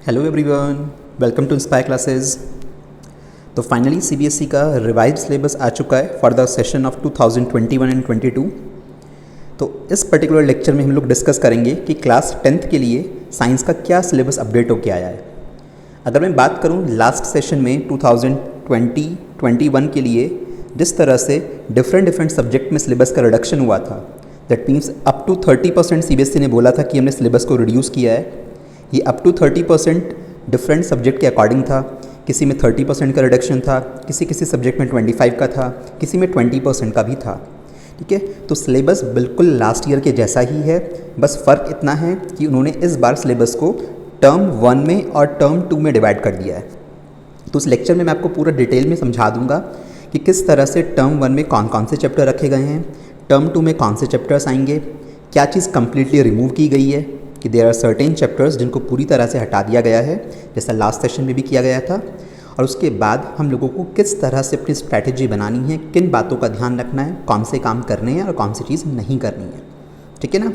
Hello everyone, welcome to inspire classes. तो finally CBSE का revise syllabus आ चुका है for the session of 2021 and 22। तो इस पर्टिकुलर लेक्चर में हम लोग डिस्कस करेंगे कि क्लास 10th के लिए साइंस का क्या सिलेबस अपडेट होके आया है। अगर मैं बात करूं लास्ट सेशन में 2020-21 के लिए जिस तरह से डिफरेंट सब्जेक्ट में सिलेबस का रिडक्शन हुआ था, that means up to 30% CBSE ने बोला था कि हमने सिलेबस को रिड्यूस किया है। ये अप टू 30% डिफरेंट सब्जेक्ट के अकॉर्डिंग था। किसी में 30% का रिडक्शन था, किसी सब्जेक्ट में 25 का था, किसी में 20% का भी था। ठीक है, तो सिलेबस बिल्कुल लास्ट ईयर के जैसा ही है, बस फ़र्क इतना है कि उन्होंने इस बार सिलेबस को टर्म 1 में और टर्म 2 में डिवाइड कर दिया है। तो इस लेक्चर में मैं आपको पूरा डिटेल में समझा दूंगा कि किस तरह से टर्म 1 में कौन कौन से चैप्टर रखे गए हैं, टर्म 2 में कौन से चैप्टर्स आएंगे, क्या चीज़ कम्प्लीटली रिमूव की गई है कि देयर आर सर्टेन चैप्टर्स जिनको पूरी तरह से हटा दिया गया है, जैसा लास्ट सेशन में भी किया गया था। और उसके बाद हम लोगों को किस तरह से अपनी स्ट्रैटेजी बनानी है, किन बातों का ध्यान रखना है, कौन से काम करने हैं और कौन सी चीज़ नहीं करनी है। ठीक है ना,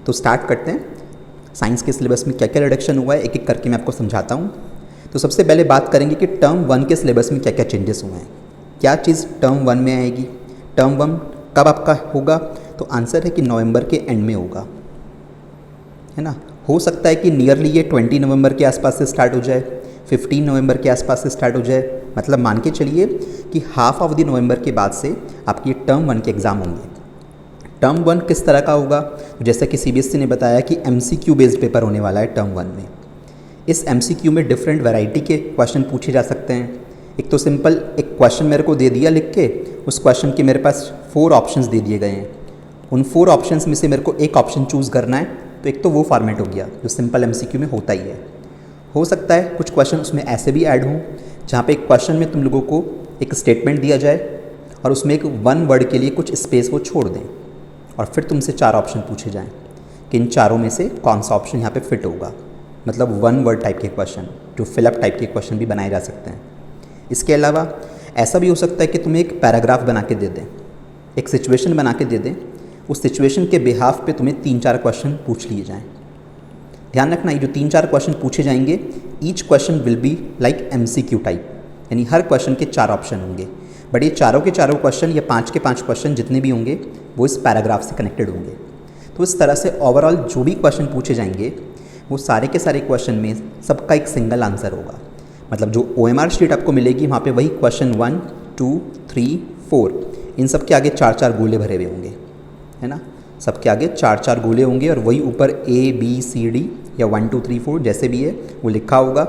तो स्टार्ट करते हैं। साइंस के सिलेबस में क्या क्या रिडक्शन हुआ है एक एक करके मैं आपको समझाता हूँ। तो सबसे पहले बात करेंगे कि टर्म 1 के सिलेबस में क्या क्या चेंजेस हुए हैं, क्या चीज़ टर्म 1 में आएगी। टर्म 1 कब आपका होगा, तो आंसर है कि नवंबर के एंड में होगा, है ना। हो सकता है कि नियरली ये 20 नवंबर के आसपास से स्टार्ट हो जाए, 15 नवंबर के आसपास से स्टार्ट हो जाए। मतलब मान के चलिए कि हाफ ऑफ द नवंबर के बाद से आपकी टर्म 1 के एग्ज़ाम होंगे। टर्म 1 किस तरह का होगा, जैसा कि सीबीएसई ने बताया कि एमसीक्यू बेस्ड पेपर होने वाला है टर्म 1 में। इस एमसीक्यू में डिफरेंट वैरायटी के क्वेश्चन पूछे जा सकते हैं। एक तो सिंपल एक क्वेश्चन मेरे को दे दिया लिख के, उस क्वेश्चन के मेरे पास 4 ऑप्शंस दे दिए गए हैं। उन 4 ऑप्शंस में से मेरे को एक ऑप्शन चूज़ करना है, तो एक तो वो फॉर्मेट हो गया जो सिंपल एमसीक्यू में होता ही है। हो सकता है कुछ क्वेश्चन उसमें ऐसे भी ऐड हों जहाँ पे एक क्वेश्चन में तुम लोगों को एक स्टेटमेंट दिया जाए और उसमें एक 1 वर्ड के लिए कुछ स्पेस वो छोड़ दें और फिर तुमसे 4 ऑप्शन पूछे जाएं कि इन चारों में से कौन सा ऑप्शन यहाँ पे फिट होगा। मतलब 1 वर्ड टाइप के क्वेश्चन, जो फिलअप टाइप के क्वेश्चन भी बनाए जा सकते हैं। इसके अलावा ऐसा भी हो सकता है कि तुम्हें एक पैराग्राफ बना के दे दें, एक सिचुएशन बना के दे दें, उस सिचुएशन के बिहाफ पे तुम्हें 3-4 क्वेश्चन पूछ लिए जाएं। ध्यान रखना, ये जो 3-4 क्वेश्चन पूछे जाएंगे, each question will be like MCQ type, यानी हर क्वेश्चन के 4 ऑप्शन होंगे। बट ये चारों के चारों क्वेश्चन या 5 के 5 क्वेश्चन जितने भी होंगे वो इस पैराग्राफ से कनेक्टेड होंगे। तो इस तरह से ओवरऑल जो भी क्वेश्चन पूछे जाएंगे वो सारे के सारे क्वेश्चन में सबका एक सिंगल आंसर होगा। मतलब जो OMR शीट आपको मिलेगी वहाँ पे वही क्वेश्चन 1, 2, 3, 4 इन सब के आगे 4-4 गोले भरे हुए होंगे, है ना। सबके आगे 4-4 गोले होंगे और वही ऊपर ABCD या 1 2 3 4 जैसे भी है वो लिखा होगा।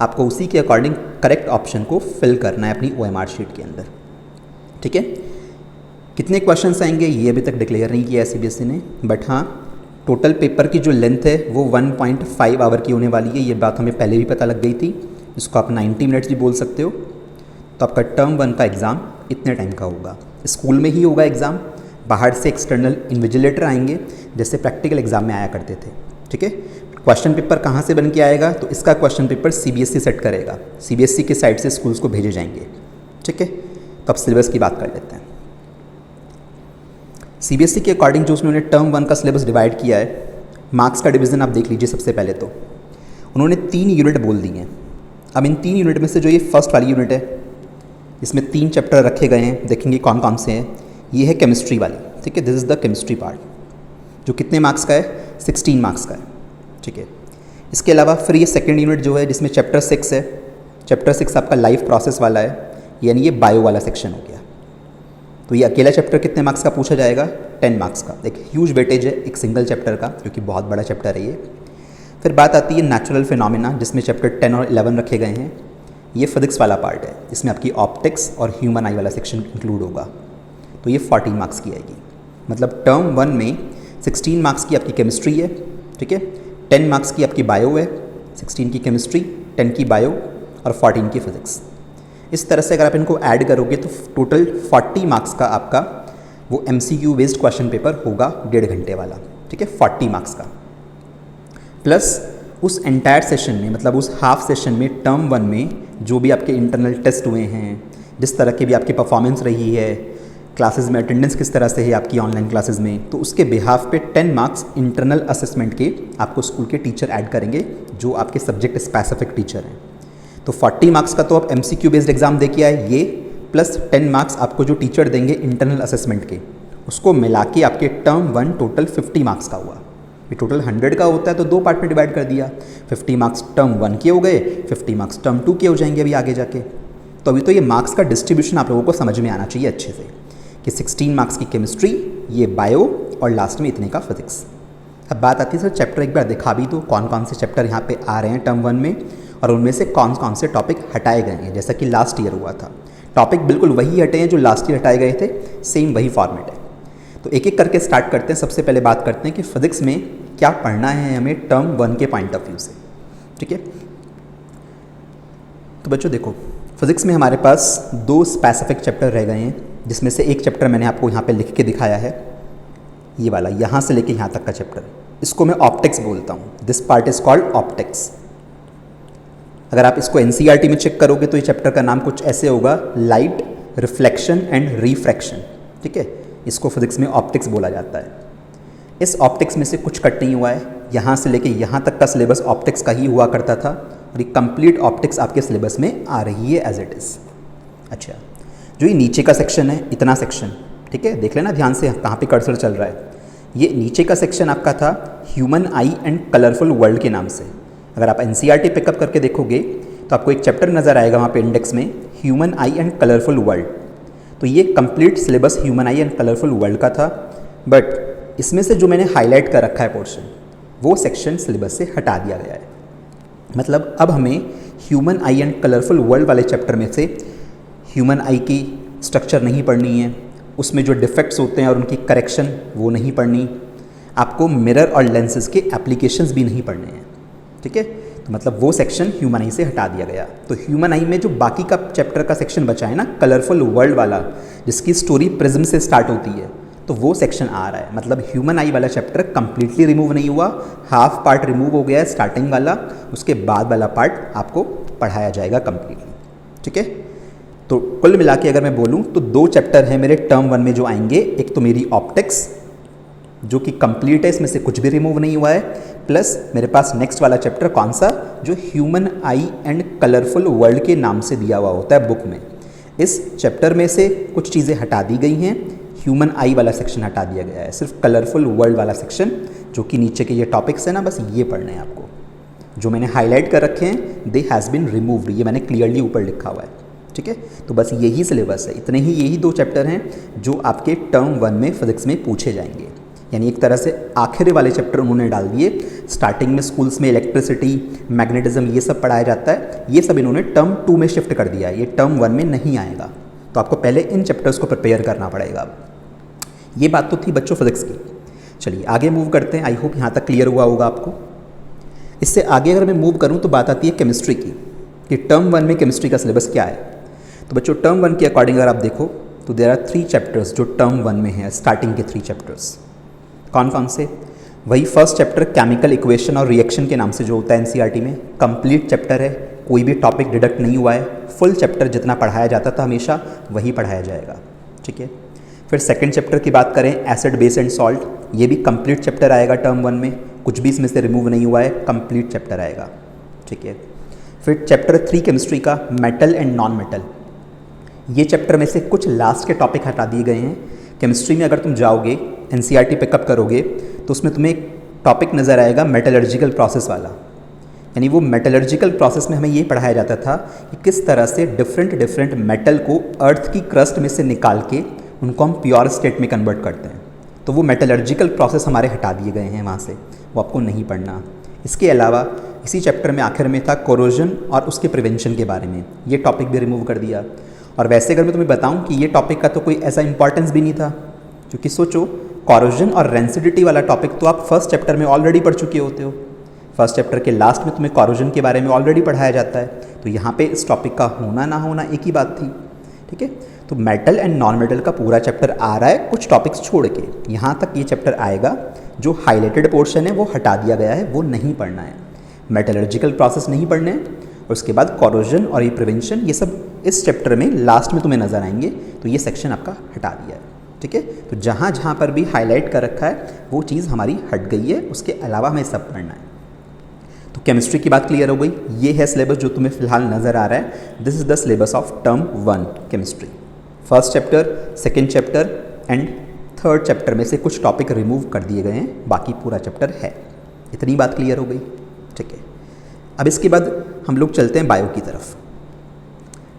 आपको उसी के अकॉर्डिंग करेक्ट ऑप्शन को फिल करना है अपनी OMR शीट के अंदर। ठीक है, कितने क्वेश्चंस आएंगे ये अभी तक डिक्लेयर नहीं किया है सीबीएसई ने, बट हाँ टोटल पेपर की जो लेंथ है वो 1.5 आवर की होने वाली है। ये बात हमें पहले भी पता लग गई थी, इसको आप 90 मिनट्स भी बोल सकते हो। तो आपका टर्म 1 का एग्ज़ाम इतने टाइम का होगा। स्कूल में ही होगा एग्ज़ाम, बाहर से एक्सटर्नल इन्विजिलेटर आएंगे जैसे प्रैक्टिकल एग्जाम में आया करते थे। ठीक है, क्वेश्चन पेपर कहाँ से बन के आएगा, तो इसका क्वेश्चन पेपर सीबीएसई सेट करेगा, सीबीएसई की साइड से स्कूल्स को भेजे जाएंगे। ठीक है, तो अब सिलेबस की बात कर लेते हैं। सीबीएसई के अकॉर्डिंग जो उन्होंने टर्म 1 का सिलेबस डिवाइड किया है, मार्क्स का डिवीज़न आप देख लीजिए। सबसे पहले तो उन्होंने 3 यूनिट बोल दी हैं। अब इन 3 यूनिट में से जो ये फर्स्ट वाली यूनिट है, इसमें 3 चैप्टर रखे गए हैं, देखेंगे कौन कौन से हैं। ये है केमिस्ट्री वाली। ठीक है, this is the chemistry part, जो कितने मार्क्स का है, 16 मार्क्स का है। ठीक है, इसके अलावा फिर ये सेकेंड यूनिट जो है जिसमें चैप्टर 6 है, चैप्टर 6 आपका लाइफ प्रोसेस वाला है, यानी ये बायो वाला सेक्शन हो गया। तो ये अकेला चैप्टर कितने मार्क्स का पूछा जाएगा, 10 मार्क्स का। एक ह्यूज वेटेज है एक सिंगल चैप्टर का, क्योंकि बहुत बड़ा चैप्टर है ये। फिर बात आती है नेचुरल फिनोमिना, जिसमें चैप्टर 10 और 11 रखे गए हैं। ये फिजिक्स वाला पार्ट है, इसमें आपकी ऑप्टिक्स और ह्यूमन आई वाला सेक्शन इंक्लूड होगा। तो ये 14 मार्क्स की आएगी। मतलब टर्म 1 में 16 मार्क्स की आपकी केमिस्ट्री है। ठीक है, 10 मार्क्स की आपकी बायो है, 16 की केमिस्ट्री, 10 की बायो और 14 की फिजिक्स। इस तरह से अगर आप इनको ऐड करोगे तो टोटल 40 मार्क्स का आपका वो MCQ बेस्ड क्वेश्चन पेपर होगा 1.5 घंटे वाला। ठीक है, 40 मार्क्स का, प्लस उस एंटायर सेशन में, मतलब उस हाफ सेशन में टर्म 1 में जो भी आपके इंटरनल टेस्ट हुए हैं, जिस तरह की भी आपकी परफॉर्मेंस रही है, क्लासेस में अटेंडेंस किस तरह से है आपकी ऑनलाइन क्लासेस में, तो उसके बिहाफ पे 10 मार्क्स इंटरनल असेसमेंट के आपको स्कूल के टीचर ऐड करेंगे जो आपके सब्जेक्ट स्पेसिफिक टीचर हैं। तो 40 मार्क्स का तो आप MCQ बेस्ड एग्जाम दे के आए, ये प्लस 10 मार्क्स आपको जो टीचर देंगे इंटरनल असेसमेंट के, उसको मिला के आपके टर्म 1 टोटल 50 मार्क्स का हुआ। ये टोटल 100 का होता है तो 2 पार्ट में डिवाइड कर दिया, 50 मार्क्स टर्म 1 के हो गए, 50 मार्क्स टर्म 2 के हो जाएंगे अभी आगे जाके। तो अभी तो ये मार्क्स का डिस्ट्रीब्यूशन आप लोगों को समझ में आना चाहिए अच्छे से कि 16 मार्क्स की केमिस्ट्री, ये बायो और लास्ट में इतने का फिजिक्स। अब बात आती है सर चैप्टर एक बार दिखा भी, तो कौन कौन से चैप्टर यहाँ पे आ रहे हैं टर्म 1 में और उनमें से कौन कौन से टॉपिक हटाए गए हैं। जैसा कि लास्ट ईयर हुआ था, टॉपिक बिल्कुल वही हटे हैं जो लास्ट ईयर हटाए गए थे, सेम वही फॉर्मेट है। तो एक एक करके स्टार्ट करते हैं। सबसे पहले बात करते हैं कि फिजिक्स में क्या पढ़ना है हमें टर्म 1 के पॉइंट ऑफ व्यू से, ठीक है। तो बच्चों देखो, फिजिक्स में हमारे पास 2 स्पेसिफिक चैप्टर रह गए हैं, जिसमें से एक चैप्टर मैंने आपको यहाँ पे लिख के दिखाया है, ये वाला, यहाँ से लेके यहाँ तक का चैप्टर। इसको मैं ऑप्टिक्स बोलता हूँ, this part is called optics. अगर आप इसको NCERT में चेक करोगे तो ये चैप्टर का नाम कुछ ऐसे होगा, लाइट, रिफ्लेक्शन एंड रिफ्रैक्शन, ठीक है। इसको फिजिक्स में ऑप्टिक्स बोला जाता है। इस ऑप्टिक्स में से कुछ कट नहीं हुआ है, यहाँ से लेके यहाँ तक का सिलेबस ऑप्टिक्स का ही हुआ करता था और ये कंप्लीट ऑप्टिक्स आपके सिलेबस में आ रही है एज इट इज़। अच्छा, जो ये नीचे का सेक्शन है, इतना सेक्शन, ठीक है, देख लेना ध्यान से कहाँ पे कर्सर चल रहा है। ये नीचे का सेक्शन आपका था human I and colourful world के नाम से। अगर आप NCERT पिकअप करके देखोगे तो आपको एक चैप्टर नज़र आएगा वहाँ पे इंडेक्स में, human I and colourful world. तो ये complete syllabus human I and colourful world का था, बट इसमें से जो मैंने हाईलाइट कर रखा है पोर्शन, वो सेक्शन सिलेबस से हटा दिया गया है। मतलब अब हमें human I and colourful world वाले चैप्टर में से ह्यूमन आई की स्ट्रक्चर नहीं पढ़नी है, उसमें जो डिफेक्ट्स होते हैं और उनकी करेक्शन वो नहीं पढ़नी, आपको मिरर और लेंसेज के एप्लीकेशंस भी नहीं पढ़ने हैं, ठीक है। तो मतलब वो सेक्शन ह्यूमन आई से हटा दिया गया। तो ह्यूमन आई में जो बाकी का चैप्टर का सेक्शन बचा है ना, कलरफुल वर्ल्ड वाला, जिसकी स्टोरी प्रिज्म से स्टार्ट होती है, तो वो सेक्शन आ रहा है। मतलब ह्यूमन आई वाला चैप्टर कंप्लीटली रिमूव नहीं हुआ, हाफ पार्ट रिमूव हो गया है स्टार्टिंग वाला, उसके बाद वाला पार्ट आपको पढ़ाया जाएगा कंप्लीटली, ठीक है। तो कुल मिला के अगर मैं बोलूँ तो 2 चैप्टर हैं मेरे टर्म 1 में जो आएंगे। एक तो मेरी ऑप्टिक्स जो कि कंप्लीट है, इसमें से कुछ भी रिमूव नहीं हुआ है, प्लस मेरे पास नेक्स्ट वाला चैप्टर कौन सा, जो human I and colourful world के नाम से दिया हुआ होता है बुक में। इस चैप्टर में से कुछ चीज़ें हटा दी गई हैं, ह्यूमन आई वाला सेक्शन हटा दिया गया है, सिर्फ कलरफुल वर्ल्ड वाला सेक्शन जो कि नीचे के ये टॉपिक्स हैं ना, बस ये पढ़ने हैं आपको। जो मैंने हाईलाइट कर रखे हैं, दे हैज़ बीन रिमूव्ड, ये मैंने क्लियरली ऊपर लिखा हुआ है, ठीक है। तो बस यही सिलेबस है, इतने ही, यही 2 चैप्टर हैं जो आपके टर्म 1 में फिजिक्स में पूछे जाएंगे। यानी एक तरह से आखिरी वाले चैप्टर उन्होंने डाल दिए। स्टार्टिंग में स्कूल्स में इलेक्ट्रिसिटी, मैग्नेटिज्म, ये सब पढ़ाया जाता है, ये सब इन्होंने टर्म 2 में शिफ्ट कर दिया है, ये टर्म 1 में नहीं आएगा। तो आपको पहले इन चैप्टर्स को प्रिपेयर करना पड़ेगा। ये बात तो थी बच्चों फिजिक्स की। चलिए आगे मूव करते हैं। आई होप यहाँ तक क्लियर हुआ होगा आपको। इससे आगे अगर मैं मूव करूँ तो बात आती है केमिस्ट्री की, कि टर्म 1 में केमिस्ट्री का सिलेबस क्या है। तो बच्चों टर्म 1 के अकॉर्डिंग अगर आप देखो तो देयर आर 3 चैप्टर्स जो टर्म 1 में है, स्टार्टिंग के 3 चैप्टर्स। कौन कौन से? वही फर्स्ट चैप्टर केमिकल इक्वेशन और रिएक्शन के नाम से जो होता है NCERT में, कंप्लीट चैप्टर है, कोई भी टॉपिक डिडक्ट नहीं हुआ है, फुल चैप्टर जितना पढ़ाया जाता था हमेशा वही पढ़ाया जाएगा, ठीक है। फिर सेकंड चैप्टर की बात करें, एसिड बेस एंड सॉल्ट, ये भी कंप्लीट चैप्टर आएगा टर्म 1 में, कुछ भी इसमें से रिमूव नहीं हुआ है, कंप्लीट चैप्टर आएगा, ठीक है। फिर चैप्टर 3 केमिस्ट्री का मेटल एंड नॉन मेटल, ये चैप्टर में से कुछ लास्ट के टॉपिक हटा दिए गए हैं। केमिस्ट्री में अगर तुम जाओगे NCERT पिकअप करोगे तो उसमें तुम्हें एक टॉपिक नज़र आएगा मेटलर्जिकल प्रोसेस वाला। यानी वो मेटलर्जिकल प्रोसेस में हमें ये पढ़ाया जाता था कि किस तरह से डिफरेंट मेटल को अर्थ की क्रस्ट में से निकाल के उनको हम प्योर स्टेट में कन्वर्ट करते हैं। तो वो मेटलर्जिकल प्रोसेस हमारे हटा दिए गए हैं वहाँ से, वो आपको नहीं पढ़ना। इसके अलावा इसी चैप्टर में आखिर में था कोरोजन और उसके प्रिवेंशन के बारे में, ये टॉपिक भी रिमूव कर दिया। और वैसे अगर मैं तुम्हें बताऊं कि ये टॉपिक का तो कोई ऐसा इंपॉर्टेंस भी नहीं था, क्योंकि सोचो कोरोजन और रेंसिडिटी वाला टॉपिक तो आप फर्स्ट चैप्टर में ऑलरेडी पढ़ चुके होते हो। फर्स्ट चैप्टर के लास्ट में तुम्हें कोरोजन के बारे में ऑलरेडी पढ़ाया जाता है, तो यहाँ पे इस टॉपिक का होना ना होना एक ही बात थी, ठीक है। तो मेटल एंड नॉन मेटल का पूरा चैप्टर आ रहा है, कुछ टॉपिक्स छोड़ के यहाँ तक ये चैप्टर आएगा। जो हाईलाइटेड पोर्शन है वो हटा दिया गया है, वो नहीं पढ़ना है। मेटलर्जिकल प्रोसेस नहीं पढ़ने हैं, और उसके बाद कोरोजन और ये प्रिवेंशन, ये सब इस चैप्टर में लास्ट में तुम्हें नजर आएंगे, तो ये सेक्शन आपका हटा दिया है। ठीक है, तो जहाँ जहाँ पर भी हाईलाइट कर रखा है वो चीज़ हमारी हट गई है, उसके अलावा हमें सब पढ़ना है। तो केमिस्ट्री की बात क्लियर हो गई। ये है सिलेबस जो तुम्हें फिलहाल नज़र आ रहा है। This is the syllabus of term 1 chemistry. First chapter, second chapter and third chapter में से कुछ टॉपिक रिमूव कर दिए गए हैं, बाकी पूरा चैप्टर है। इतनी बात क्लियर हो गई। ठीक है, अब इसके बाद हम लोग चलते हैं बायो की तरफ।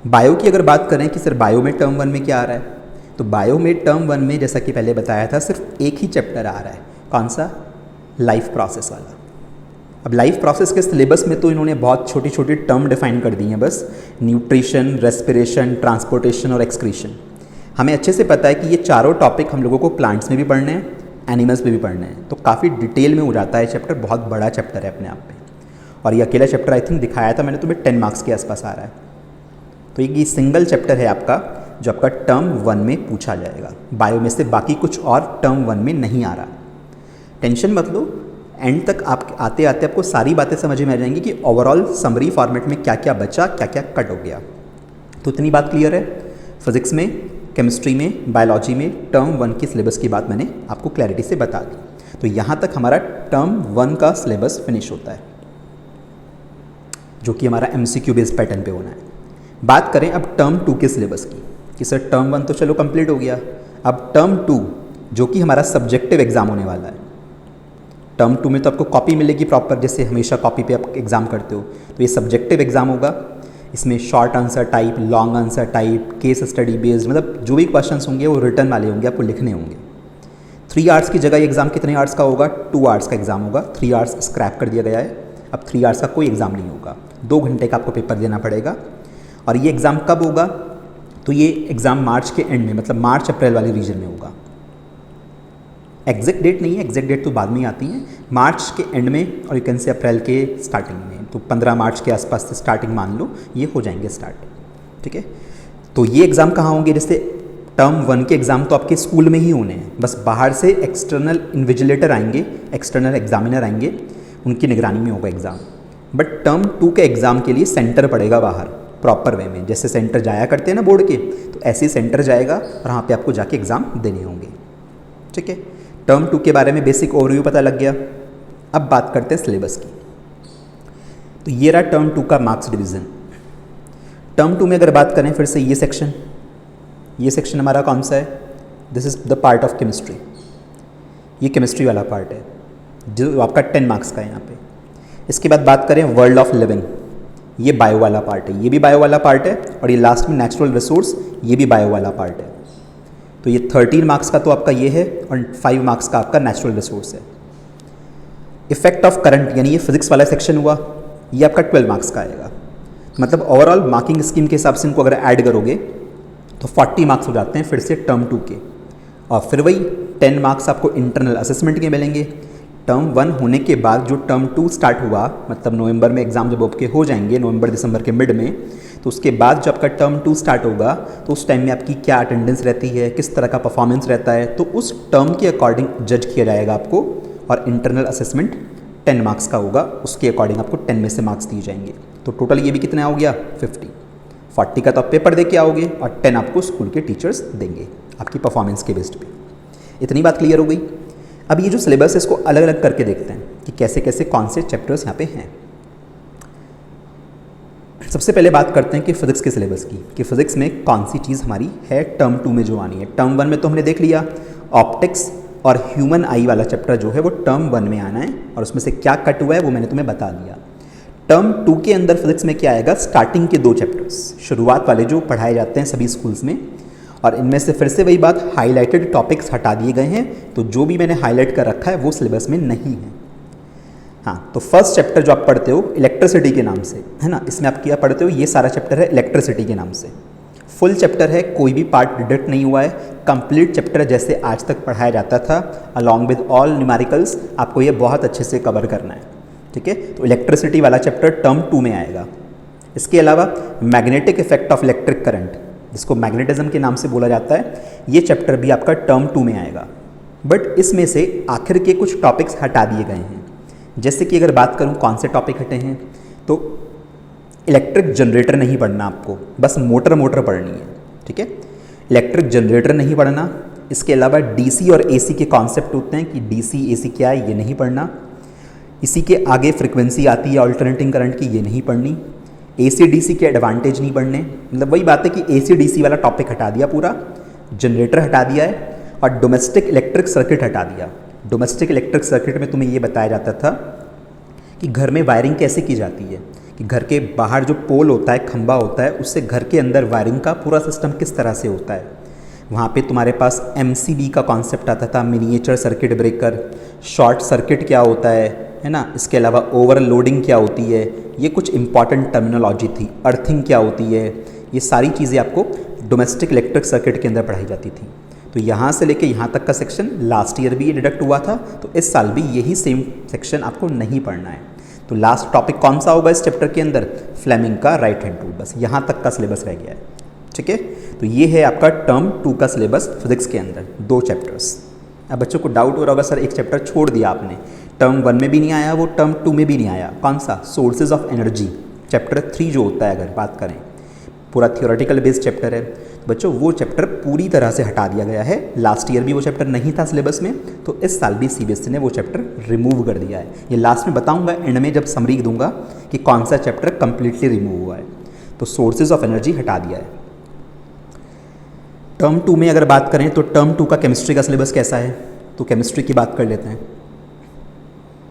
बायो की अगर बात करें कि सर बायो में टर्म 1 में क्या आ रहा है, तो बायो में टर्म 1 में जैसा कि पहले बताया था सिर्फ एक ही चैप्टर आ रहा है। कौन सा? लाइफ प्रोसेस वाला। अब लाइफ प्रोसेस के सिलेबस में तो इन्होंने बहुत छोटी छोटी टर्म डिफाइन कर दी हैं, बस न्यूट्रिशन, रेस्पिरेशन, ट्रांसपोर्टेशन और एक्सक्रीशन। हमें अच्छे से पता है कि ये चारों टॉपिक हम लोगों को प्लांट्स में भी पढ़ने हैं, एनिमल्स में भी पढ़ने हैं, तो काफ़ी डिटेल में हो जाता है चैप्टर, बहुत बड़ा चैप्टर है अपने आप में। और ये अकेला चैप्टर आई थिंक दिखाया था मैंने तुम्हें 10 मार्क्स के आसपास आ रहा है। तो ये सिंगल चैप्टर है आपका जो आपका टर्म 1 में पूछा जाएगा। बायो में से बाकी कुछ और टर्म 1 में नहीं आ रहा। टेंशन मत लो, एंड तक आप आते आते आपको सारी बातें समझ में आ जाएंगी कि ओवरऑल समरी फॉर्मेट में क्या क्या बचा, क्या क्या कट हो गया। तो इतनी बात क्लियर है। फिजिक्स में, केमिस्ट्री में, बायोलॉजी में टर्म 1 की सिलेबस की बात मैंने आपको क्लैरिटी से बता दी। तो यहाँ तक हमारा टर्म 1 का सिलेबस फिनिश होता है, जो कि हमारा MCQ बेस्ड पैटर्न पे होना है। बात करें अब टर्म 2 के सिलेबस की, कि सर टर्म 1 तो चलो कंप्लीट हो गया, अब टर्म 2 जो कि हमारा सब्जेक्टिव एग्जाम होने वाला है। टर्म 2 में तो आपको कॉपी मिलेगी प्रॉपर, जैसे हमेशा कॉपी पे आप एग्ज़ाम करते हो। तो ये सब्जेक्टिव एग्जाम होगा, इसमें short answer type, long answer type, case study based, मतलब जो भी क्वेश्चंस होंगे वो रिटर्न वाले होंगे, आपको लिखने होंगे। 3 आवर्स की जगह ये एग्ज़ाम कितने आवर्स का होगा? 2 आवर्स का एग्ज़ाम होगा। 3 आवर्स स्क्रैप कर दिया गया है, अब 3 आवर्स का कोई एग्ज़ाम नहीं होगा, 2 घंटे का आपको पेपर देना पड़ेगा। और ये एग्ज़ाम कब होगा? तो ये एग्ज़ाम मार्च के एंड में, मतलब मार्च अप्रैल वाले रीजन में होगा। एग्जैक्ट डेट नहीं है, एग्जैक्ट डेट तो बाद में ही आती है, मार्च के एंड में और यू कैन से अप्रैल के स्टार्टिंग में। तो 15 मार्च के आसपास से स्टार्टिंग मान लो ये हो जाएंगे स्टार्ट। ठीक है, तो ये एग्ज़ाम कहाँ होंगे? जैसे टर्म 1 के एग्ज़ाम तो आपके स्कूल में ही होने हैं, बस बाहर से एक्सटर्नल इन्विजिलेटर आएंगे, एक्सटर्नल एग्जामिनर आएंगे, उनकी निगरानी में होगा एग्ज़ाम। बट टर्म 2 के एग्ज़ाम के लिए सेंटर पड़ेगा बाहर प्रॉपर वे में, जैसे सेंटर जाया करते हैं ना बोर्ड के, तो ऐसे ही सेंटर जाएगा और वहाँ पे आपको जाके एग्ज़ाम देने होंगे। ठीक है, टर्म 2 के बारे में बेसिक ओवरव्यू पता लग गया। अब बात करते हैं सिलेबस की। तो ये रहा टर्म 2 का मार्क्स डिवीज़न। टर्म 2 में अगर बात करें फिर से ये सेक्शन हमारा कौन सा है? This is the part of chemistry. ये केमिस्ट्री वाला पार्ट है जो आपका 10 मार्क्स का है यहाँ पे। इसके बाद बात करें वर्ल्ड ऑफ लिविंग, ये बायो वाला पार्ट है, ये भी बायो वाला पार्ट है। और ये लास्ट में नेचुरल रिसोर्स, ये भी बायो वाला पार्ट है। तो ये 13 मार्क्स का तो आपका ये है और 5 मार्क्स का आपका नेचुरल रिसोर्स है। इफेक्ट ऑफ करंट यानी ये फिजिक्स वाला सेक्शन हुआ, ये आपका 12 मार्क्स का आएगा। मतलब ओवरऑल मार्किंग स्कीम के हिसाब से इनको अगर ऐड करोगे तो 40 मार्क्स हो जाते हैं फिर से टर्म 2 के। और फिर वही 10 मार्क्स आपको इंटरनल असेसमेंट के मिलेंगे। टर्म 1 होने के बाद जो टर्म 2 स्टार्ट हुआ, मतलब नवंबर में एग्ज़ाम जब आपके हो जाएंगे, नवंबर दिसंबर के मिड में, तो उसके बाद जब आपका टर्म 2 स्टार्ट होगा तो उस टाइम में आपकी क्या अटेंडेंस रहती है, किस तरह का परफॉर्मेंस रहता है, तो उस टर्म के अकॉर्डिंग जज किया जाएगा आपको। और इंटरनल असेसमेंट 10 मार्क्स का होगा, उसके अकॉर्डिंग आपको 10 में से मार्क्स दिए जाएंगे। तो टोटल ये भी कितना हो गया? 50। 40 का तो आप पेपर दे के आओगे और 10 आपको स्कूल के टीचर्स देंगे आपकी परफॉर्मेंस के बेस्ड पे। इतनी बात क्लियर हो गई। अब ये जो सिलेबस है इसको अलग अलग करके देखते हैं कि कैसे कैसे कौन से चैप्टर्स यहाँ पे हैं। सबसे पहले बात करते हैं कि फिजिक्स के सिलेबस की, कि फिजिक्स में कौन सी चीज़ हमारी है टर्म 2 में जो आनी है। टर्म 1 में तो हमने देख लिया, ऑप्टिक्स और ह्यूमन आई वाला चैप्टर जो है वो टर्म 1 में आना है, और उसमें से क्या कट हुआ है वो मैंने तुम्हें बता दिया। टर्म 2 के अंदर फिजिक्स में क्या आएगा? स्टार्टिंग के 2 चैप्टर्स, शुरुआत वाले जो पढ़ाए जाते हैं सभी स्कूल्स में, और इनमें से फिर से वही बात, हाईलाइटेड टॉपिक्स हटा दिए गए हैं। तो जो भी मैंने हाईलाइट कर रखा है वो सिलेबस में नहीं है। हाँ, तो फर्स्ट चैप्टर जो आप पढ़ते हो इलेक्ट्रिसिटी के नाम से, है ना, इसमें आप क्या पढ़ते हो? ये सारा चैप्टर है इलेक्ट्रिसिटी के नाम से। फुल चैप्टर है, कोई भी पार्ट डिडक्ट नहीं हुआ है, कंप्लीट चैप्टर जैसे आज तक पढ़ाया जाता था, अलॉन्ग विद ऑल न्यूमेरिकल्स। आपको ये बहुत अच्छे से कवर करना है। ठीक है, तो इलेक्ट्रिसिटी वाला चैप्टर टर्म 2 में आएगा। इसके अलावा magnetic effect of electric current, जिसको मैग्नेटिज्म के नाम से बोला जाता है, ये चैप्टर भी आपका टर्म 2 में आएगा। बट इसमें से आखिर के कुछ टॉपिक्स हटा दिए गए हैं। जैसे कि अगर बात करूं कौन से टॉपिक हटे हैं, तो इलेक्ट्रिक जनरेटर नहीं पढ़ना आपको, बस मोटर पढ़नी है। ठीक है, इलेक्ट्रिक जनरेटर नहीं पढ़ना। इसके अलावा डीसी और एसी के कॉन्सेप्ट होते हैं कि डीसी एसी क्या है ये नहीं पढ़ना। इसी के आगे फ्रिक्वेंसी आती है अल्टरनेटिंग करंट की, ये नहीं पढ़नी। एसी डीसी के एडवांटेज नहीं पढ़ने, मतलब वही बात है कि एसी डीसी वाला टॉपिक हटा दिया, पूरा जनरेटर हटा दिया है और डोमेस्टिक इलेक्ट्रिक सर्किट हटा दिया। डोमेस्टिक इलेक्ट्रिक सर्किट में तुम्हें ये बताया जाता था कि घर में वायरिंग कैसे की जाती है, कि घर के बाहर जो पोल होता है, खंबा होता है, उससे घर के अंदर वायरिंग का पूरा सिस्टम किस तरह से होता है। वहाँ पे तुम्हारे पास एमसीबी का कॉन्सेप्ट आता था, miniature circuit breaker, short circuit क्या होता है ना। इसके अलावा ओवरलोडिंग क्या होती है, ये कुछ इंपॉर्टेंट टर्मिनोलॉजी थी। अर्थिंग क्या होती है, ये सारी चीज़ें आपको डोमेस्टिक इलेक्ट्रिक सर्किट के अंदर पढ़ाई जाती थी। तो यहाँ से लेके यहाँ तक का सेक्शन लास्ट ईयर भी ये डिडक्ट हुआ था, तो इस साल भी यही सेम सेक्शन आपको नहीं पढ़ना है। तो लास्ट टॉपिक कौन सा होगा इस चैप्टर के अंदर, फ्लेमिंग का राइट हैंड रूल। बस यहाँ तक का सिलेबस रह गया है, ठीक है। तो ये है आपका टर्म 2 का सिलेबस फिजिक्स के अंदर, 2 चैप्टर्स। अब बच्चों को डाउट हो रहा होगा, सर एक चैप्टर छोड़ दिया आपने, टर्म 1 में भी नहीं आया, वो टर्म 2 में भी नहीं आया। कौन सा, सोर्सेज ऑफ एनर्जी, चैप्टर 3 जो होता है, अगर बात करें पूरा थियोरेटिकल बेस्ड चैप्टर है। तो बच्चों वो चैप्टर पूरी तरह से हटा दिया गया है। लास्ट ईयर भी वो चैप्टर नहीं था सिलेबस में, तो इस साल भी सीबीएसई ने वो चैप्टर रिमूव कर दिया है। ये लास्ट में बताऊंगा, एंड में जब समरी दूंगा कि कौन सा चैप्टर कंप्लीटली रिमूव हुआ है। तो सोर्सेज ऑफ एनर्जी हटा दिया है। टर्म 2 में अगर बात करें तो टर्म 2 का केमिस्ट्री का सिलेबस कैसा है, तो केमिस्ट्री की बात कर लेते हैं।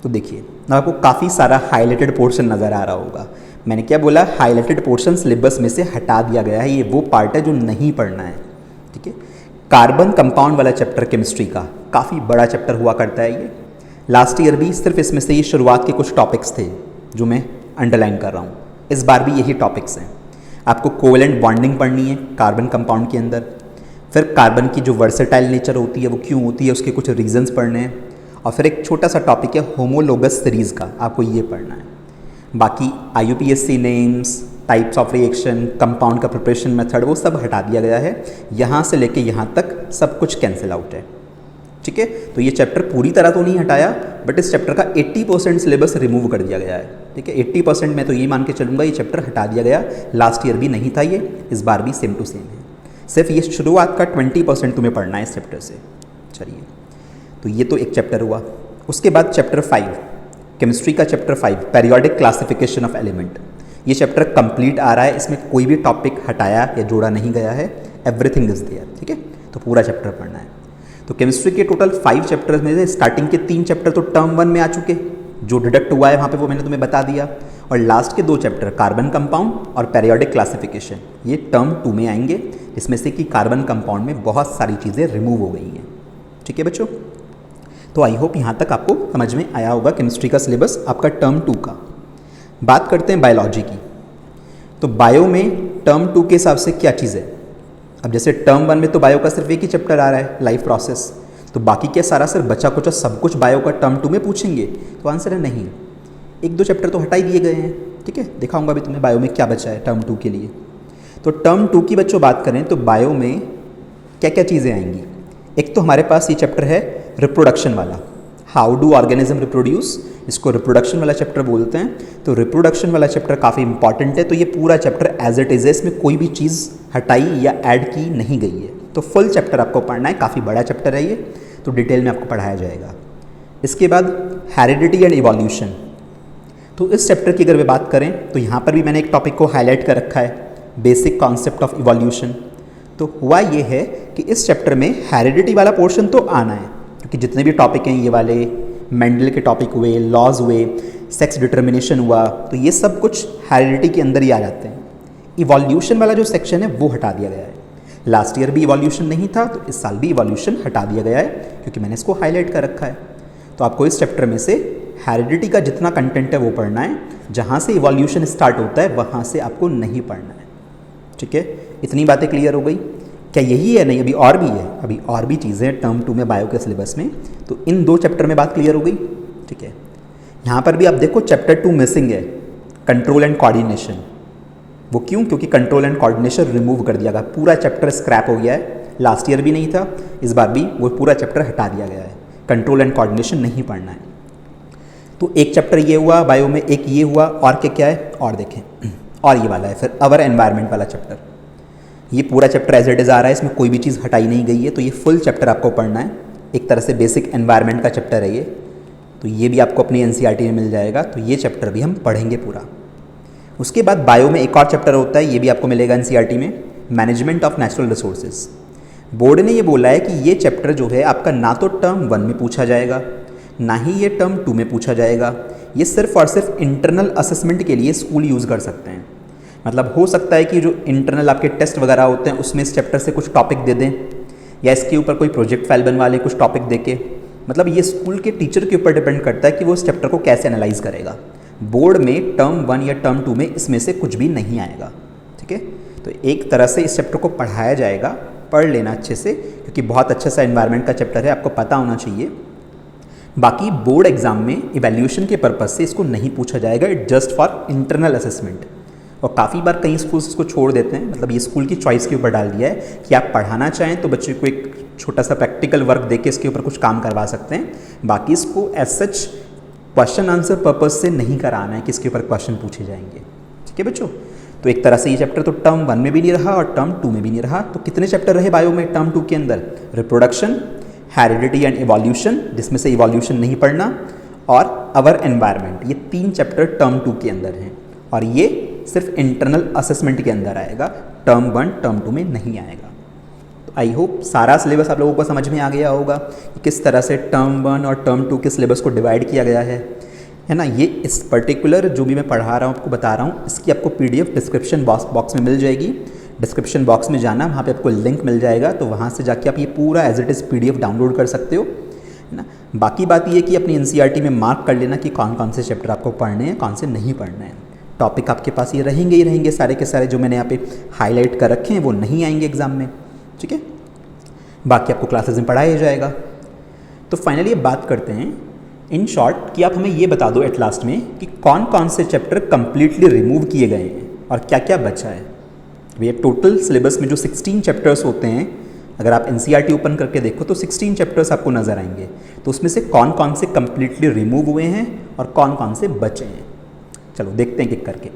तो देखिए आपको काफ़ी सारा हाईलाइटेड पोर्शन नज़र आ रहा होगा। मैंने क्या बोला, हाईलाइटेड पोर्शन सिलेबस में से हटा दिया गया है, ये वो पार्ट है जो नहीं पढ़ना है, ठीक है। कार्बन कंपाउंड वाला चैप्टर केमिस्ट्री का काफ़ी बड़ा चैप्टर हुआ करता है ये। लास्ट ईयर भी सिर्फ इसमें से ये शुरुआत के कुछ टॉपिक्स थे जो मैं अंडरलाइन कर रहा हूँ। इस बार भी यही टॉपिक्स हैं। आपको कोवेलेंट बॉन्डिंग पढ़नी है कार्बन कंपाउंड के अंदर, फिर कार्बन की जो वर्सेटाइल नेचर होती है वो क्यों होती है, उसके कुछ रीजंस पढ़ने हैं, और फिर एक छोटा सा टॉपिक है होमोलोगस सीरीज़ का, आपको ये पढ़ना है। बाकी IUPAC names, types of reaction, compound का प्रिपरेशन मेथड, वो सब हटा दिया गया है। यहाँ से लेके यहाँ तक सब कुछ कैंसिल आउट है, ठीक है। तो ये चैप्टर पूरी तरह तो नहीं हटाया, बट इस चैप्टर का 80% सिलेबस रिमूव कर दिया गया है, ठीक है। 80% मैं तो ये मान के चलूँगा ये चैप्टर हटा दिया गया। लास्ट ईयर भी नहीं था ये, इस बार भी सेम टू सेम है। सिर्फ ये शुरुआत का 20% तुम्हें पढ़ना है इस चैप्टर से। चलिए, तो ये तो एक चैप्टर हुआ। उसके बाद चैप्टर 5 केमिस्ट्री का chapter 5 periodic classification of element. ये चैप्टर कंप्लीट आ रहा है, इसमें कोई भी टॉपिक हटाया या जोड़ा नहीं गया है, एवरीथिंग इज देयर, ठीक है। तो पूरा चैप्टर पढ़ना है। तो केमिस्ट्री के टोटल 5 चैप्टर्स में से स्टार्टिंग के 3 चैप्टर तो टर्म 1 में आ चुके, जो डिडक्ट हुआ है वहाँ पे वो मैंने तुम्हें बता दिया, और लास्ट के 2 चैप्टर कार्बन कंपाउंड और पेरियोडिक क्लासिफिकेशन ये टर्म 2 में आएंगे, इसमें से कि कार्बन कंपाउंड में बहुत सारी चीज़ें रिमूव हो गई हैं, ठीक है बच्चों। तो आई होप यहाँ तक आपको समझ में आया होगा केमिस्ट्री का सिलेबस आपका टर्म 2 का। बात करते हैं बायोलॉजी की। तो बायो में टर्म 2 के हिसाब से क्या चीज़ है। अब जैसे टर्म 1 में तो बायो का सिर्फ एक ही चैप्टर आ रहा है, लाइफ प्रोसेस, तो बाकी क्या सारा सिर्फ बचा कुचा सब कुछ बायो का टर्म 2 में पूछेंगे, तो आंसर है नहीं। 1-2 चैप्टर तो हटा ही दिए गए हैं, ठीक है। दिखाऊंगा अभी तुम्हें बायो में क्या बचा है टर्म 2 के लिए। तो टर्म 2 की बच्चों बात करें तो बायो में क्या क्या चीज़ें आएंगी। एक तो हमारे पास ये चैप्टर है रिप्रोडक्शन वाला, हाउ डू ऑर्गेनिज्म रिप्रोड्यूस, इसको रिप्रोडक्शन वाला चैप्टर बोलते हैं। तो रिप्रोडक्शन वाला चैप्टर काफ़ी इंपॉर्टेंट है। तो ये पूरा चैप्टर एज इट इज़ है, इसमें कोई भी चीज़ हटाई या ऐड की नहीं गई है। तो फुल चैप्टर आपको पढ़ना है, काफ़ी बड़ा चैप्टर है ये, तो डिटेल में आपको पढ़ाया जाएगा। इसके बाद हेरिडिटी एंड इवोल्यूशन। तो इस चैप्टर की अगर वे बात करें तो यहाँ पर भी मैंने एक टॉपिक को हाईलाइट कर रखा है, बेसिक कॉन्सेप्ट ऑफ इवोल्यूशन। तो हुआ ये है कि इस चैप्टर में हेरिडिटी वाला पोर्शन तो आना है, क्योंकि जितने भी टॉपिक हैं ये वाले, मेंडल के टॉपिक हुए, लॉज हुए, सेक्स डिटर्मिनेशन हुआ, तो ये सब कुछ हेरिडिटी के अंदर ही आ जाते हैं। इवोल्यूशन वाला जो सेक्शन है वो हटा दिया गया है। लास्ट ईयर भी इवोल्यूशन नहीं था, तो इस साल भी इवोल्यूशन हटा दिया गया है, क्योंकि मैंने इसको हाईलाइट कर रखा है। तो आपको इस चैप्टर में से हेरिडिटी का जितना कंटेंट है वो पढ़ना है, जहाँ से इवोल्यूशन स्टार्ट होता है वहाँ से आपको नहीं पढ़ना है, ठीक है। इतनी बातें क्लियर हो गई। क्या यही है? नहीं, अभी और भी है, अभी और भी चीज़ें हैं टर्म 2 में बायो के सिलेबस में। तो इन 2 चैप्टर में बात क्लियर हो गई, ठीक है। यहाँ पर भी आप देखो चैप्टर 2 मिसिंग है, कंट्रोल एंड कोऑर्डिनेशन। वो क्यों? क्योंकि कंट्रोल एंड कोऑर्डिनेशन रिमूव कर दिया गया, पूरा चैप्टर स्क्रैप हो गया है। लास्ट ईयर भी नहीं था, इस बार भी वो पूरा चैप्टर हटा दिया गया है। कंट्रोल एंड कोऑर्डिनेशन नहीं पढ़ना है। तो एक चैप्टर ये हुआ बायो में, एक ये हुआ, और क्या क्या है और देखें, और ये वाला है फिर अवर एनवायरनमेंट वाला चैप्टर। ये पूरा चैप्टर एज इट इज़ आ रहा है, इसमें कोई भी चीज़ हटाई नहीं गई है, तो ये फुल चैप्टर आपको पढ़ना है। एक तरह से बेसिक एनवायरनमेंट का चैप्टर है ये, तो ये भी आपको अपनी एनसीईआरटी में मिल जाएगा, तो ये चैप्टर भी हम पढ़ेंगे पूरा। उसके बाद बायो में एक और चैप्टर होता है, ये भी आपको मिलेगा एनसीईआरटी में, management of natural resources. Board ने ये बोला है कि ये चैप्टर जो है आपका ना तो टर्म 1 में पूछा जाएगा, ना ही ये टर्म 2 में पूछा जाएगा। ये सिर्फ और सिर्फ इंटरनल असेसमेंट के लिए स्कूल यूज़ कर सकते हैं। मतलब हो सकता है कि जो इंटरनल आपके टेस्ट वगैरह होते हैं उसमें इस चैप्टर से कुछ टॉपिक दे दें, या इसके ऊपर कोई प्रोजेक्ट फाइल बनवा ले कुछ टॉपिक दे के। मतलब ये स्कूल के टीचर के ऊपर डिपेंड करता है कि वो इस चैप्टर को कैसे एनालाइज करेगा। बोर्ड में टर्म 1 या टर्म 2 में इसमें से कुछ भी नहीं आएगा, ठीक है। तो एक तरह से इस चैप्टर को पढ़ाया जाएगा, पढ़ लेना अच्छे से, क्योंकि बहुत अच्छा सा एनवायरनमेंट का चैप्टर है, आपको पता होना चाहिए। बाकी बोर्ड एग्जाम में इवैल्यूएशन के पर्पज़ से इसको नहीं पूछा जाएगा, it just for internal assessment. और काफ़ी बार कई स्कूल्स इसको छोड़ देते हैं, मतलब ये स्कूल की चॉइस के ऊपर डाल दिया है कि आप पढ़ाना चाहें तो बच्चे को एक छोटा सा प्रैक्टिकल वर्क देके इसके ऊपर कुछ काम करवा सकते हैं। बाकी इसको as such question answer purpose से नहीं कराना है कि इसके ऊपर क्वेश्चन पूछे जाएंगे, ठीक है बच्चों। तो एक तरह से ये चैप्टर तो टर्म 1 में भी नहीं रहा और टर्म 2 में भी नहीं रहा। तो कितने चैप्टर रहे बायो में टर्म 2 के अंदर? रिप्रोडक्शन, हेरिडिटी एंड इवोल्यूशन, जिसमें से इवोल्यूशन नहीं पढ़ना, और अवर एनवायरनमेंट। ये 3 चैप्टर टर्म 2 के अंदर हैं, और ये सिर्फ इंटरनल असेसमेंट के अंदर आएगा, टर्म 1 टर्म 2 में नहीं आएगा। तो आई होप सारा सिलेबस आप लोगों को समझ में आ गया होगा कि किस तरह से टर्म 1 और टर्म 2 के सिलेबस को डिवाइड किया गया है ना। ये इस पर्टिकुलर जो भी मैं पढ़ा रहा हूँ आपको बता रहा हूँ, इसकी आपको PDF डिस्क्रिप्शन बॉक्स में मिल जाएगी। डिस्क्रिप्शन बॉक्स में जाना, वहाँ पे आपको लिंक मिल जाएगा, तो वहाँ से जाके आप ये पूरा as it is PDF download कर सकते हो, है ना। बाकी बात ये कि अपनी एनसीईआरटी में मार्क कर लेना कि कौन कौन से चैप्टर आपको पढ़ने हैं, कौन से नहीं पढ़ने हैं। टॉपिक आपके पास ये रहेंगे ही रहेंगे, सारे के सारे जो मैंने यहाँ पे हाईलाइट कर रखे हैं वो नहीं आएंगे एग्जाम में, ठीक है। बाकी आपको क्लासेस में पढ़ाया जाएगा। तो फाइनली बात करते हैं इन शॉर्ट कि आप हमें ये बता दो एट लास्ट में कि कौन कौन से चैप्टर कंप्लीटली रिमूव किए गए हैं और क्या क्या बचा है। भैया टोटल सिलेबस में जो 16 चैप्टर्स होते हैं, अगर आप एनसीईआरटी ओपन करके देखो तो 16 चैप्टर्स आपको नज़र आएंगे। तो उसमें से कौन कौन से कंप्लीटली रिमूव हुए हैं और कौन कौन से बचे हैं, चलो देखते हैं एक करके।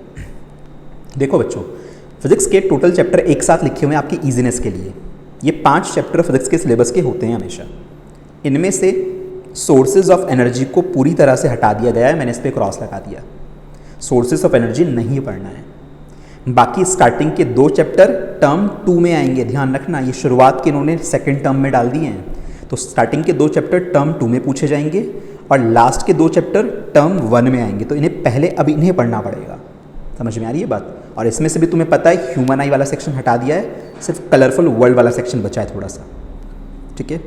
देखो बच्चों, फिजिक्स के टोटल चैप्टर एक साथ लिखे हुए हैं आपकी ईजीनेस के लिए। ये 5 चैप्टर फिजिक्स के सिलेबस के होते हैं हमेशा। इनमें से सोर्सेज ऑफ एनर्जी को पूरी तरह से हटा दिया गया है, मैंने इस पर क्रॉस लगा दिया। सोर्सेज ऑफ एनर्जी नहीं पढ़ना है। बाकी स्टार्टिंग के 2 चैप्टर टर्म 2 में आएंगे, ध्यान रखना। ये शुरुआत के इन्होंने सेकेंड टर्म में डाल दिए हैं, तो स्टार्टिंग के 2 चैप्टर टर्म 2 में पूछे जाएंगे और लास्ट के 2 चैप्टर टर्म 1 में आएंगे। तो इन्हें पहले अब इन्हें पढ़ना पड़ेगा, समझ में आ रही है बात। और इसमें से भी तुम्हें पता है ह्यूमन आई वाला सेक्शन हटा दिया है, सिर्फ कलरफुल वर्ल्ड वाला सेक्शन बचा है थोड़ा सा, ठीक है।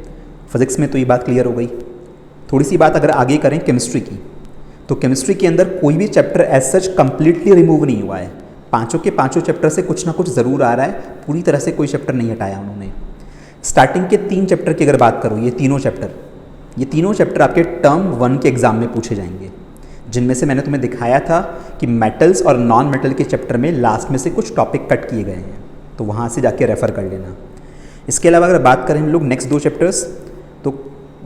फिजिक्स में तो ये बात क्लियर हो गई। थोड़ी सी बात अगर आगे करें केमिस्ट्री की, तो केमिस्ट्री के अंदर कोई भी chapter as such completely remove नहीं हुआ है। पांचों के पांचों चैप्टर से कुछ ना कुछ ज़रूर आ रहा है, पूरी तरह से कोई चैप्टर नहीं हटाया उन्होंने। स्टार्टिंग के 3 चैप्टर की अगर बात करूँ, ये तीनों चैप्टर आपके टर्म 1 के एग्जाम में पूछे जाएंगे, जिनमें से मैंने तुम्हें दिखाया था कि मेटल्स और नॉन मेटल के चैप्टर में लास्ट में से कुछ टॉपिक कट किए गए हैं, तो वहाँ से जाके रेफ़र कर लेना। इसके अलावा अगर बात करें हम लोग नेक्स्ट 2 चैप्टर्स, तो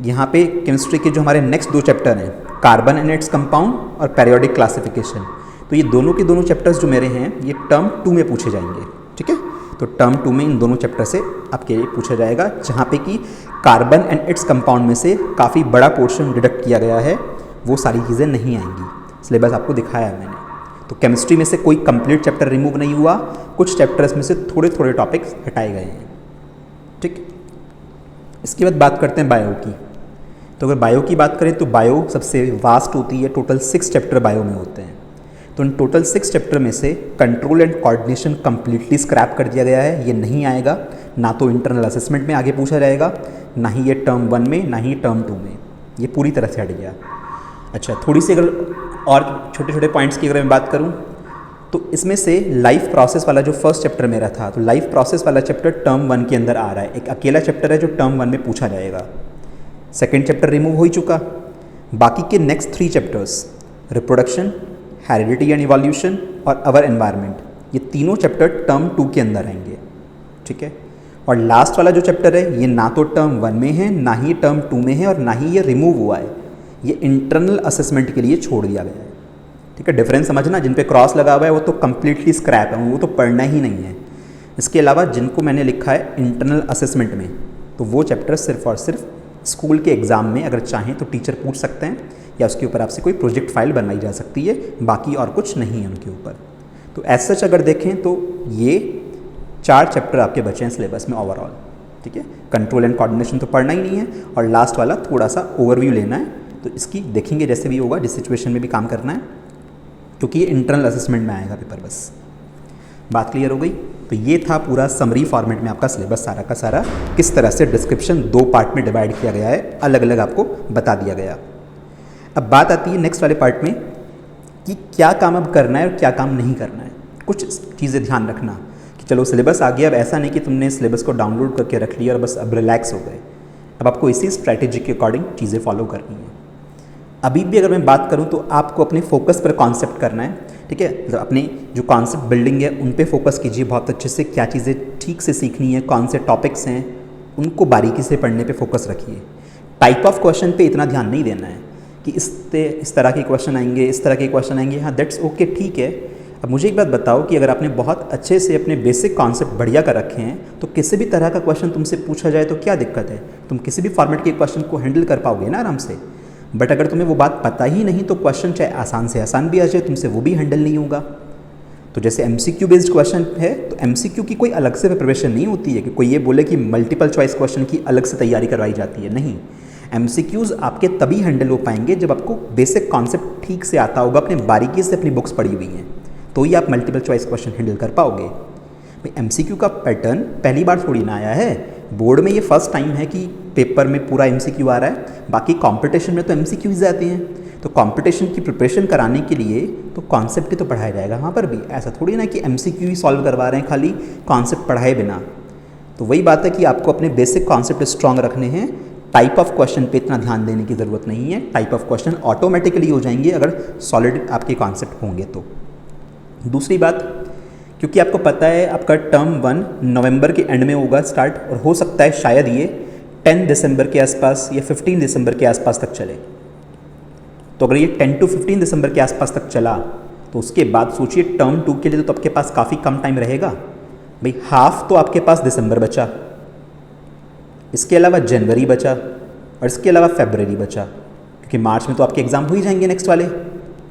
यहाँ पे केमिस्ट्री के जो हमारे नेक्स्ट 2 चैप्टर हैं, कार्बन एंड इट्स कंपाउंड और पेरियोडिक क्लासिफिकेशन, तो ये दोनों के दोनों चैप्टर्स जो मेरे हैं ये टर्म 2 में पूछे जाएंगे, ठीक है। तो टर्म 2 में इन दोनों चैप्टर से आपके पूछा जाएगा, जहाँ पे कि कार्बन एंड इट्स कंपाउंड में से काफ़ी बड़ा पोर्शन डिडक्ट किया गया है, वो सारी चीज़ें नहीं आएंगी। सिलेबस आपको दिखाया है मैंने। तो केमिस्ट्री में से कोई कंप्लीट चैप्टर रिमूव नहीं हुआ, कुछ चैप्टर्स में से थोड़े थोड़े टॉपिक्स हटाए गए हैं, ठीक। इसके बाद बात करते हैं बायो की। तो अगर बायो की बात करें तो बायो सबसे वास्ट होती है, टोटल 6 चैप्टर बायो में होते हैं। तो इन टोटल 6 चैप्टर में से control and coordination completely scrap कर दिया गया है, ये नहीं आएगा। ना तो इंटरनल असेसमेंट में आगे पूछा जाएगा, ना ही ये टर्म 1 में, ना ही टर्म 2 में, ये पूरी तरह से हट गया। अच्छा, थोड़ी सी अगर और छोटे छोटे पॉइंट्स की अगर मैं बात करूँ, तो इसमें से लाइफ प्रोसेस वाला जो फर्स्ट चैप्टर मेरा था, तो लाइफ प्रोसेस वाला चैप्टर टर्म 1 के अंदर आ रहा है। एक अकेला चैप्टर है जो टर्म 1 में पूछा जाएगा। सेकेंड चैप्टर रिमूव हो ही चुका। बाकी के next 3 chapters, reproduction, heredity and evolution और अवर एनवायरनमेंट, ये तीनों चैप्टर टर्म 2 के अंदर आएंगे, ठीक है। और लास्ट वाला जो चैप्टर है ये ना तो टर्म 1 में है, ना ही टर्म 2 में है, और ना ही ये रिमूव हुआ है, ये इंटरनल असेसमेंट के लिए छोड़ दिया गया है, ठीक है। डिफरेंस समझना, जिन पे क्रॉस लगा हुआ है वो तो कम्प्लीटली स्क्रैप है, वो तो पढ़ना ही नहीं है। इसके अलावा जिनको मैंने लिखा है इंटरनल असेसमेंट में, तो वो चैप्टर सिर्फ और सिर्फ स्कूल के एग्ज़ाम में अगर चाहें तो टीचर पूछ सकते हैं या उसके ऊपर आपसे कोई प्रोजेक्ट फाइल बनवाई जा सकती है, बाकी और कुछ नहीं है उनके ऊपर। तो एज सच अगर देखें तो ये 4 चैप्टर आपके बचे हैं सिलेबस में ओवरऑल, ठीक है। कंट्रोल एंड कोऑर्डिनेशन तो पढ़ना ही नहीं है, और लास्ट वाला थोड़ा सा ओवरव्यू लेना है, तो इसकी देखेंगे जैसे भी होगा, जिस सिचुएशन में भी काम करना है, क्योंकि ये इंटरनल असेसमेंट में आएगा पेपर। बस बात क्लियर हो गई। तो ये था पूरा समरी फॉर्मेट में आपका सिलेबस सारा का सारा, किस तरह से डिस्क्रिप्शन 2 पार्ट में डिवाइड किया गया है, अलग अलग आपको बता दिया गया। अब बात आती है नेक्स्ट वाले पार्ट में कि क्या काम अब करना है और क्या काम नहीं करना है। कुछ चीज़ें ध्यान रखना कि चलो सिलेबस आ गया, अब ऐसा नहीं कि तुमने सिलेबस को डाउनलोड करके रख लिया और बस अब रिलैक्स हो गए। अब आपको इसी स्ट्रैटेजी के अकॉर्डिंग चीज़ें फॉलो करनी है। अभी भी अगर मैं बात करूं तो आपको अपने फोकस पर कॉन्सेप्ट करना है, ठीक है। मतलब अपने जो कॉन्सेप्ट बिल्डिंग है उन पे फोकस कीजिए बहुत अच्छे से, क्या चीज़ें ठीक से सीखनी है, कौन से टॉपिक्स हैं उनको बारीकी से पढ़ने पे फोकस रखिए। टाइप ऑफ क्वेश्चन पे इतना ध्यान नहीं देना है कि इस तरह के क्वेश्चन आएंगे, इस तरह के क्वेश्चन आएंगे, हाँ दैट्स ओके, ठीक है। अब मुझे एक बात बताओ कि अगर आपने बहुत अच्छे से अपने बेसिक कॉन्सेप्ट बढ़िया कर रखे हैं तो किसी भी तरह का क्वेश्चन तुमसे पूछा जाए तो क्या दिक्कत है, तुम किसी भी फॉर्मेट के क्वेश्चन को हैंडल कर पाओगे ना आराम से। बट अगर तुम्हें वो बात पता ही नहीं तो क्वेश्चन चाहे आसान से आसान भी आ जाए तुमसे वो भी हैंडल नहीं होगा। तो जैसे MCQ बेस्ड क्वेश्चन है तो MCQ की कोई अलग से प्रिपरेशन नहीं होती है कि कोई ये बोले कि मल्टीपल चॉइस क्वेश्चन की अलग से तैयारी करवाई जाती है, नहीं। MCQs आपके तभी हैंडल हो पाएंगे जब आपको बेसिक कॉन्सेप्ट ठीक से आता होगा, अपने बारीकी से अपनी बुक्स पढ़ी हुई हैं, तो ही आप मल्टीपल चॉइस क्वेश्चन हैंडल कर पाओगे। भाई MCQ का पैटर्न पहली बार थोड़ी ना आया है, बोर्ड में ये फर्स्ट टाइम है कि पेपर में पूरा MCQ आ रहा है। बाकी कंपटीशन में तो MCQs आते हैं, तो कंपटीशन की प्रिपरेशन कराने के लिए तो कॉन्सेप्ट ही तो पढ़ाया जाएगा वहाँ पर भी। ऐसा थोड़ी ना कि MCQ ही सॉल्व करवा रहे हैं खाली कॉन्सेप्ट पढ़ाए बिना। तो वही बात है कि आपको अपने बेसिक कॉन्सेप्ट स्ट्रॉन्ग रखने हैं, टाइप ऑफ क्वेश्चन पे इतना ध्यान देने की ज़रूरत नहीं है। टाइप ऑफ क्वेश्चन ऑटोमेटिकली हो जाएंगे अगर सॉलिड आपके कॉन्सेप्ट होंगे तो। दूसरी बात, क्योंकि आपको पता है आपका टर्म 1 नवंबर के एंड में होगा स्टार्ट, और हो सकता है शायद ये 10 दिसंबर के आसपास या 15 दिसंबर के आसपास तक चले। तो अगर ये 10 to 15 दिसंबर के आसपास तक चला तो उसके बाद सोचिए टर्म 2 के लिए तो आपके पास काफ़ी कम टाइम रहेगा। भाई हाफ तो आपके पास दिसंबर बचा, इसके अलावा जनवरी बचा, और इसके अलावा फरवरी बचा, क्योंकि मार्च में तो आपके एग्ज़ाम हो ही जाएंगे नेक्स्ट वाले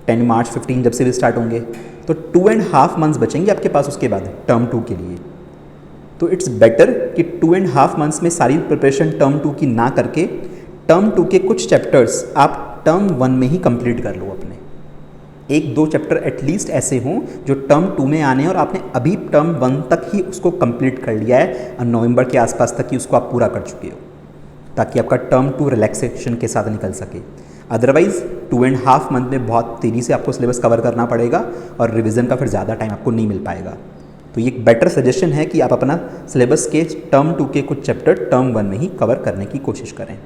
10 मार्च 15 जब से भी स्टार्ट होंगे, तो 2.5 मंथ्स बचेंगे आपके पास उसके बाद टर्म 2 के लिए। तो इट्स बेटर कि 2.5 मंथ्स में सारी प्रिपरेशन टर्म 2 की ना करके टर्म 2 के कुछ चैप्टर्स आप टर्म 1 में ही कंप्लीट कर लो अपने। 1-2 चैप्टर एटलीस्ट ऐसे हों जो टर्म 2 में आने हैं और आपने अभी टर्म 1 तक ही उसको कंप्लीट कर लिया है और नवंबर के आसपास तक ही उसको आप पूरा कर चुके हो, ताकि आपका टर्म 2 रिलैक्सेशन के साथ निकल सके। अदरवाइज़ 2.5 मंथ में बहुत तेज़ी से आपको सिलेबस कवर करना पड़ेगा और रिवीजन का फिर ज़्यादा टाइम आपको नहीं मिल पाएगा। तो ये एक बेटर सजेशन है कि आप अपना सिलेबस के टर्म 2 के कुछ चैप्टर टर्म 1 में ही कवर करने की कोशिश करें।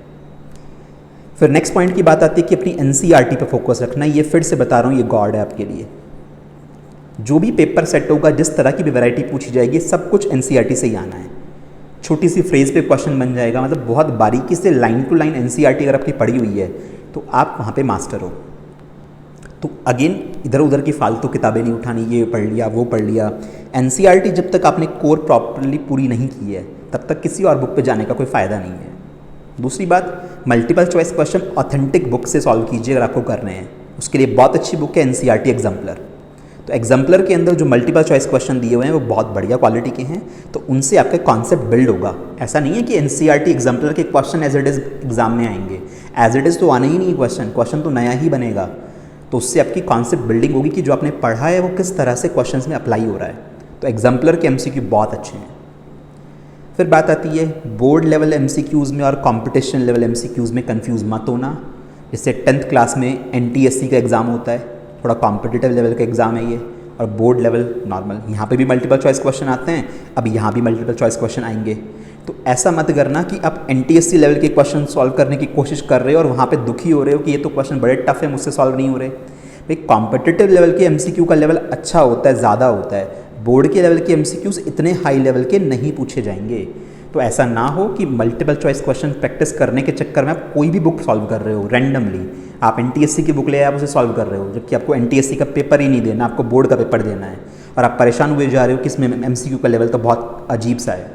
फिर नेक्स्ट पॉइंट की बात आती है कि अपनी NCERT पे फोकस रखना। ये फिर से बता रहा हूँ, ये गॉड है आपके लिए। जो भी पेपर सेट होगा, जिस तरह की भी वैरायटी पूछी जाएगी, सब कुछ NCERT से ही आना है। छोटी सी फ्रेज पे क्वेश्चन बन जाएगा, मतलब बहुत बारीकी से लाइन टू लाइन NCERT अगर आपकी पढ़ी हुई है तो आप वहाँ पे मास्टर हो। तो अगेन इधर उधर की फालतू किताबें नहीं उठानी, ये पढ़ लिया वो पढ़ लिया। NCERT जब तक आपने कोर प्रॉपरली पूरी नहीं की है तब तक किसी और बुक पे जाने का कोई फ़ायदा नहीं है। दूसरी बात, multiple choice question authentic book से सॉल्व कीजिए अगर आपको करने हैं। उसके लिए बहुत अच्छी बुक है NCERT एग्जाम्पलर। तो एग्जाम्पलर के अंदर जो मल्टीपल चॉइस क्वेश्चन दिए हुए हैं वो बहुत बढ़िया क्वालिटी के हैं, तो उनसे आपका कॉन्सेप्ट बिल्ड होगा। ऐसा नहीं है कि NCERT एग्जाम्पलर के question as it is exam में आएंगे, एज इट इज़ तो आना ही नहीं क्वेश्चन तो नया ही बनेगा। तो उससे आपकी कॉन्सेप्ट बिल्डिंग होगी कि जो आपने पढ़ा है वो किस तरह से क्वेश्चन में अप्लाई हो रहा है। तो एग्जाम्पलर के MCQ बहुत अच्छे हैं। फिर बात आती है बोर्ड लेवल MCQs में और कंपटीशन लेवल MCQs में कंफ्यूज मत होना। जैसे 10th क्लास में NTSC का एग्ज़ाम होता है, थोड़ा कॉम्पिटिटिव लेवल का एग्ज़ाम है ये, और बोर्ड लेवल नॉर्मल। यहाँ पे भी मल्टीपल चॉइस क्वेश्चन आते हैं, अब यहाँ भी मल्टीपल चॉइस क्वेश्चन आएंगे। तो ऐसा मत करना कि आप NTSC लेवल के क्वेश्चन सॉल्व करने की कोशिश कर रहे हो और वहाँ पे दुखी हो रहे हो कि ये तो क्वेश्चन बड़े टफ है, मुझसे सॉल्व नहीं हो रहे। भाई कॉम्पिटिटिव लेवल के MCQ का लेवल अच्छा होता है, ज़्यादा होता है। बोर्ड के लेवल के MCQs इतने हाई लेवल के नहीं पूछे जाएंगे। तो ऐसा ना हो कि मल्टीपल चॉइस क्वेश्चन प्रैक्टिस करने के चक्कर में आप कोई भी बुक सॉल्व कर रहे हो रैंडमली। आप NTSC की बुक ले आप उसे सॉल्व कर रहे हो, जबकि आपको NTSC का पेपर ही नहीं देना, आपको बोर्ड का पेपर देना है। और आप परेशान हुए जा रहे हो कि इसमें MCQ का लेवल तो बहुत अजीब सा है।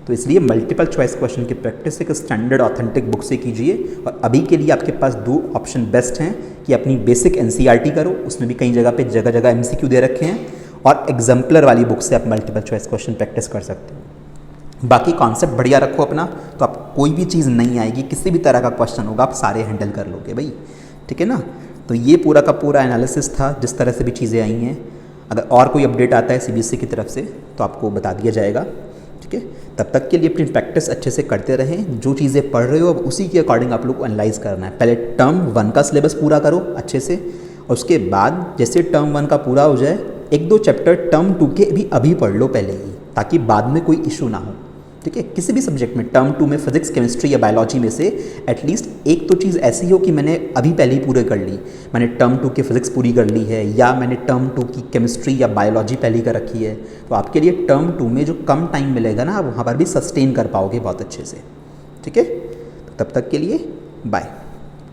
तो इसलिए मल्टीपल चॉइस क्वेश्चन की प्रैक्टिस एक स्टैंडर्ड ऑथेंटिक बुक से कीजिए। और अभी के लिए आपके पास 2 ऑप्शन बेस्ट हैं कि अपनी बेसिक NCERT करो, उसमें भी कई जगह जगह MCQ दे रखे हैं, और एग्जाम्पलर वाली बुक से आप मल्टीपल चॉइस क्वेश्चन प्रैक्टिस कर सकते हो। बाकी कॉन्सेप्ट बढ़िया रखो अपना, तो आप कोई भी चीज़ नहीं आएगी, किसी भी तरह का क्वेश्चन होगा आप सारे हैंडल कर लोगे भाई, ठीक है ना। तो ये पूरा का पूरा एनालिसिस था, जिस तरह से भी चीज़ें आई हैं। अगर और कोई अपडेट आता है CBSE की तरफ से तो आपको बता दिया जाएगा, ठीक है। तब तक के लिए अपनी प्रैक्टिस अच्छे से करते रहें। जो चीज़ें पढ़ रहे हो अब उसी के अकॉर्डिंग आप लोग को एनालाइज करना है। पहले टर्म 1 का सिलेबस पूरा करो अच्छे से, और उसके बाद जैसे टर्म 1 का पूरा हो जाए 1-2 चैप्टर टर्म 2 के भी अभी पढ़ लो पहले ही, ताकि बाद में कोई इशू ना हो, ठीक है। किसी भी सब्जेक्ट में टर्म 2 में फिजिक्स, केमिस्ट्री या बायोलॉजी में से एटलीस्ट एक तो चीज़ ऐसी हो कि मैंने अभी पहले ही पूरे कर ली, मैंने टर्म 2 की फिजिक्स पूरी कर ली है, या मैंने टर्म 2 की केमिस्ट्री या बायोलॉजी पहले कर रखी है। तो आपके लिए टर्म 2 में जो कम टाइम मिलेगा ना, आप वहाँ पर भी सस्टेन कर पाओगे बहुत अच्छे से, ठीक है। तो तब तक के लिए बाय।